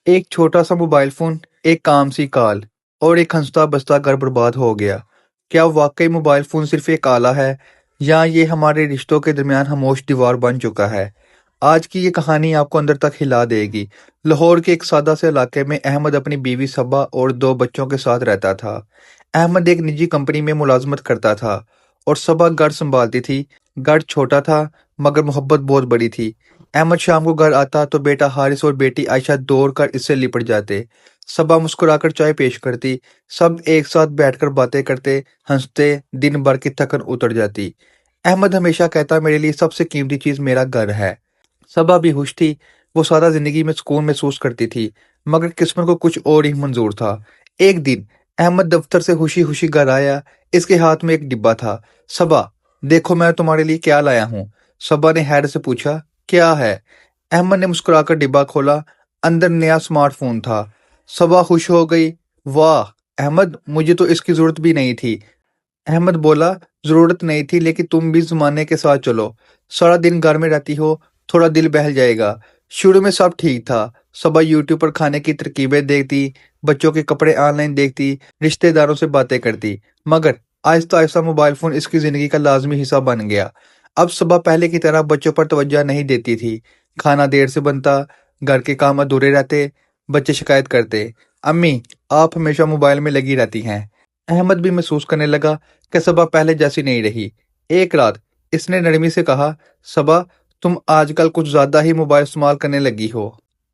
एक छोटा सा मोबाइल फोन, एक काम सी कॉल और एक हंसता बसता घर बर्बाद हो गया। क्या वाकई मोबाइल फोन सिर्फ एक आला है या ये हमारे रिश्तों के दरमियान खामोश दीवार बन चुका है? आज की ये कहानी आपको अंदर तक हिला देगी। लाहौर के एक सादा से इलाके में अहमद अपनी बीवी सबा और दो बच्चों के साथ रहता था। अहमद एक निजी कंपनी में मुलाजमत करता था और सबा घर संभालती थी। घर छोटा था मगर मोहब्बत बहुत बड़ी थी। अहमद शाम को घर आता तो बेटा हारिस और बेटी आयशा दौड़ कर इससे लिपट जाते। सबा मुस्कुराकर चाय पेश करती। सब एक साथ बैठकर बातें करते, हंसते, दिन भर की थकन उतर जाती। अहमद हमेशा कहता, मेरे लिए सबसे कीमती चीज मेरा घर है। सबा भी खुश थी। वो सादा जिंदगी में सुकून महसूस करती थी, मगर किस्मत को कुछ और ही मंजूर था। एक दिन अहमद दफ्तर से खुशी खुशी घर आया। इसके हाथ में एक डिब्बा था। सबा, देखो मैं तुम्हारे लिए क्या लाया हूँ। सबा ने हैरत से पूछा, क्या है? अहमद ने मुस्कुराकर डिब्बा खोला। अंदर नया स्मार्टफोन था। सबा खुश हो गई। वाह अहमद, मुझे तो इसकी जरूरत भी नहीं थी। अहमद बोला, जरूरत नहीं थी लेकिन तुम भी जमाने के साथ चलो। सारा दिन घर में रहती हो, थोड़ा दिल बहल जाएगा। शुरू में सब ठीक था। सबा यूट्यूब पर खाने की तरकीबें देखती, बच्चों के कपड़े ऑनलाइन देखती, रिश्तेदारों से बातें करती। मगर आहिस्ता आहिस्ता मोबाइल फोन इसकी जिंदगी का लाजमी हिस्सा बन गया। अब सबा पहले की तरह बच्चों पर तवज्जो नहीं देती थी। खाना देर से बनता, घर के काम अधूरे रहते, बच्चे शिकायत करते, अम्मी आप हमेशा मोबाइल में लगी रहती हैं। अहमद भी महसूस करने लगा कि सबा पहले जैसी नहीं रही। एक रात इसने नरमी से कहा, सबा तुम आजकल कुछ ज्यादा ही मोबाइल इस्तेमाल करने लगी हो।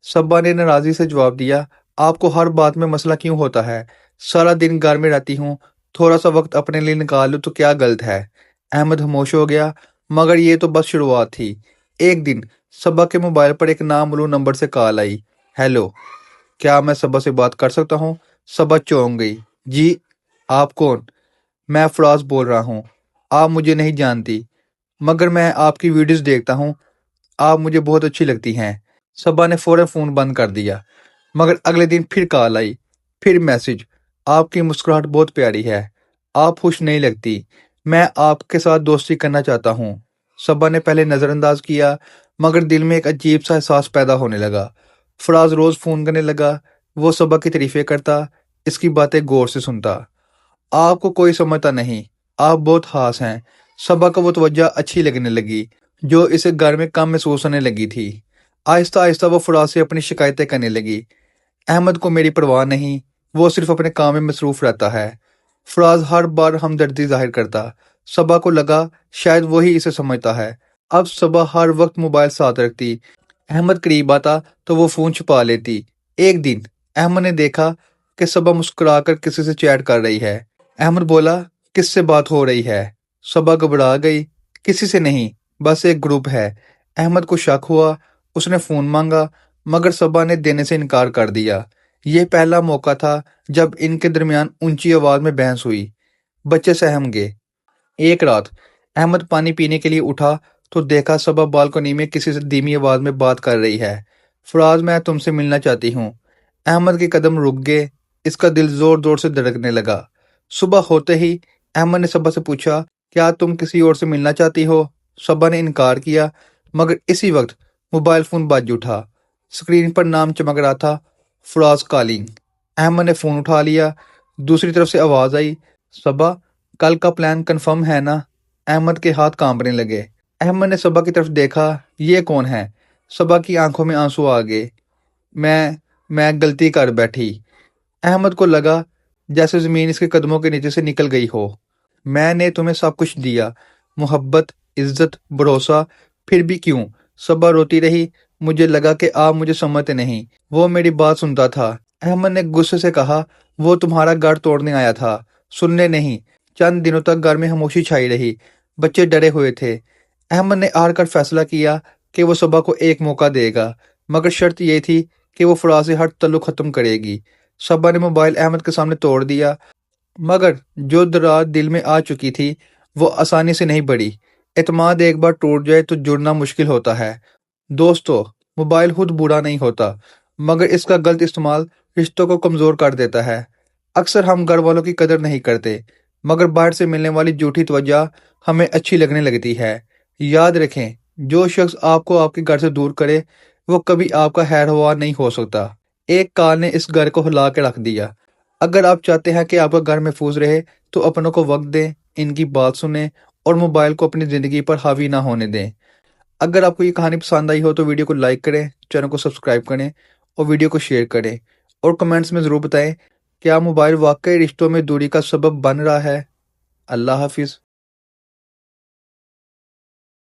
सबा ने नाराजगी से जवाब दिया, आपको हर बात में मसला क्यों होता है? सारा दिन घर में रहती हूँ, थोड़ा सा वक्त अपने लिए निकाल लूं तो क्या गलत है? अहमद खामोश हो गया, मगर ये तो बस शुरुआत थी। एक दिन सबा के मोबाइल पर एक नामालूम नंबर से कॉल आई। हेलो, क्या मैं सबा से बात कर सकता हूँ? सबा चौंक गई। जी, आप कौन? मैं फराज बोल रहा हूँ। आप मुझे नहीं जानती, मगर मैं आपकी वीडियोस देखता हूँ। आप मुझे बहुत अच्छी लगती हैं। सबा ने फौरन फोन बंद कर दिया। मगर अगले दिन फिर कॉल आई, फिर मैसेज, आपकी मुस्कुराहट बहुत प्यारी है, आप खुश नहीं लगती, मैं आपके साथ दोस्ती करना चाहता हूँ। सबा ने पहले नजरअंदाज किया, मगर दिल में एक अजीब सा एहसास पैदा होने लगा। फराज रोज फोन करने लगा। वो सबा की तारीफें करता, इसकी बातें गौर से सुनता। आपको कोई समझता नहीं, आप बहुत खास हैं। सबा को वो तवज्जो अच्छी लगने लगी जो इसे घर में कम महसूस होने लगी थी। आहिस्ता आहिस्ता वो फराज से अपनी शिकायतें करने लगी। अहमद को मेरी परवाह नहीं, वो सिर्फ अपने काम में मसरूफ रहता है। फराज हर बार हमदर्दी जाहिर करता। सबा को लगा शायद वही इसे समझता है। अब सबा हर वक्त मोबाइल साथ रखती। अहमद करीब आता तो वो फोन छुपा लेती। एक दिन अहमद ने देखा कि सबा मुस्कुराकर किसी से चैट कर रही है। अहमद बोला, किससे बात हो रही है? सबा घबरा गई। किसी से नहीं, बस एक ग्रुप है। अहमद को शक हुआ। उसने फोन मांगा, मगर सबा ने देने से इनकार कर दिया। यह पहला मौका था जब इनके दरमियान ऊंची आवाज में बहस हुई। बच्चे सहम गए। एक रात अहमद पानी पीने के लिए उठा तो देखा सबा बालकनी में किसी से धीमी आवाज में बात कर रही है। फराज, मैं तुमसे मिलना चाहती हूँ। अहमद के कदम रुक गए। इसका दिल जोर जोर से धड़कने लगा। सुबह होते ही अहमद ने सबा से पूछा, क्या तुम किसी और से मिलना चाहती हो? सबा ने इनकार किया, मगर इसी वक्त मोबाइल फोन बज उठा। स्क्रीन पर नाम चमक रहा था, फराज कॉलिंग। अहमद ने फोन उठा लिया। दूसरी तरफ से आवाज आई, सबा कल का प्लान कंफर्म है ना? अहमद के हाथ कांपने लगे। अहमद ने सबा की तरफ देखा, ये कौन है? सबा की आंखों में आंसू आ गए। मैं गलती कर बैठी। अहमद को लगा जैसे जमीन इसके कदमों के नीचे से निकल गई हो। मैंने तुम्हें सब कुछ दिया, मोहब्बत, इज्जत, भरोसा, फिर भी क्यों? सबा रोती रही। मुझे लगा कि आप मुझे समझते नहीं। वो मेरी बात सुनता था। अहमद ने गुस्से से कहा, वो तुम्हारा घर तोड़ने आया था, सुनने नहीं। चंद दिनों तक घर में खामोशी छाई रही। बच्चे डरे हुए थे। अहमद ने हार कर फैसला किया कि वो सबा को एक मौका देगा, मगर शर्त यह थी कि वो फराज से हर तल्लुक खत्म करेगी। सबा ने मोबाइल अहमद के सामने तोड़ दिया, मगर जो दरार दिल में आ चुकी थी वो आसानी से नहीं बढ़ी। एतमाद एक बार टूट जाए तो जुड़ना मुश्किल होता है। दोस्तों, मोबाइल खुद बुरा नहीं होता, मगर इसका गलत इस्तेमाल रिश्तों को कमजोर कर देता है। अक्सर हम घर वालों की कदर नहीं करते, मगर बाहर से मिलने वाली झूठी तवज्जो हमें अच्छी लगने लगती है। याद रखें, जो शख्स आपको आपके घर से दूर करे वो कभी आपका खैरख्वाह नहीं हो सकता। ایک کال نے اس گھر کو ہلا کے رکھ دیا۔ اگر آپ چاہتے ہیں کہ آپ کا گھر محفوظ رہے تو اپنوں کو وقت دیں، ان کی بات سنیں اور موبائل کو اپنی زندگی پر حاوی نہ ہونے دیں۔ اگر آپ کو یہ کہانی پسند آئی ہو تو ویڈیو کو لائک کریں، چینل کو سبسکرائب کریں اور ویڈیو کو شیئر کریں، اور کمنٹس میں ضرور بتائیں کیا موبائل واقعی رشتوں میں دوری کا سبب بن رہا ہے۔ اللہ حافظ۔